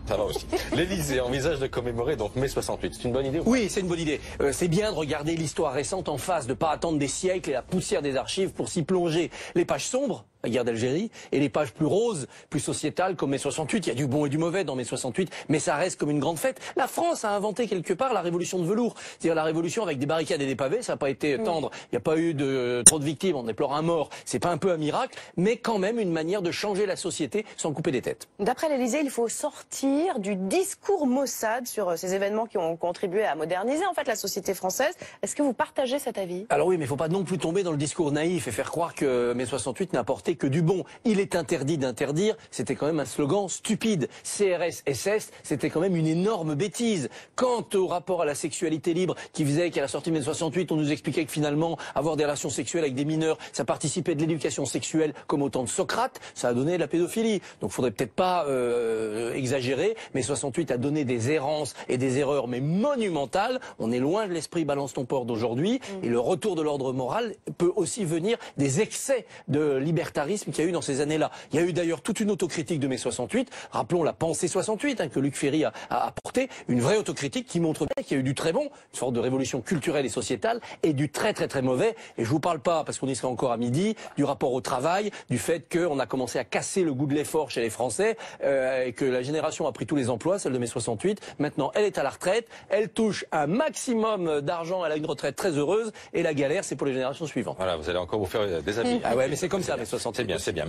Ça va aussi. L'Élysée envisage de commémorer donc mai 68. C'est une bonne idée ou pas? Oui, c'est une bonne idée. C'est bien de regarder l'histoire récente en face, de pas attendre des siècles et la poussière des archives pour s'y plonger. Les pages sombres, la guerre d'Algérie, et les pages plus roses, plus sociétales, comme mai 68. Il y a du bon et du mauvais dans mai 68, mais ça reste comme une grande fête. La France a inventé quelque part la révolution de velours, c'est-à-dire la révolution avec des barricades et des pavés. Ça n'a pas été tendre. Il n'y a pas eu trop de victimes. On déplore un mort. C'est pas un peu un miracle, mais quand même une manière de changer la société sans couper des têtes. D'après l'Élysée, il faut sortir du discours maussade sur ces événements qui ont contribué à moderniser en fait la société française. Est-ce que vous partagez cet avis? Alors oui, mais il ne faut pas non plus tomber dans le discours naïf et faire croire que mai 68 n'a apporté que du bon. Il est interdit d'interdire, c'était quand même un slogan stupide. CRS-SS, c'était quand même une énorme bêtise. Quant au rapport à la sexualité libre qui faisait qu'à la sortie de mai 68, on nous expliquait que finalement, avoir des relations sexuelles avec des mineurs, ça participait de l'éducation sexuelle comme au temps de Socrate, ça a donné de la pédophilie. Donc il faudrait peut-être pas exagérer. Mai 68 a donné des errances et des erreurs, mais monumentales. On est loin de l'esprit balance ton port d'aujourd'hui. Et le retour de l'ordre moral peut aussi venir des excès de libertarisme qu'il y a eu dans ces années-là. Il y a eu d'ailleurs toute une autocritique de mai 68. Rappelons la pensée 68 que Luc Ferry a apporté. Une vraie autocritique qui montre bien qu'il y a eu du très bon, une sorte de révolution culturelle et sociétale, et du très très très mauvais. Et je vous parle pas, parce qu'on y sera encore à midi, du rapport au travail, du fait qu'on a commencé à casser le goût de l'effort chez les Français, et que la génération a pris tous les emplois, celle de mai 68. Maintenant, elle est à la retraite, elle touche un maximum d'argent, elle a une retraite très heureuse, et la galère, c'est pour les générations suivantes. Voilà, vous allez encore vous faire des amis. Ah ouais, mais c'est comme ça, mai 68. C'est bien, c'est bien.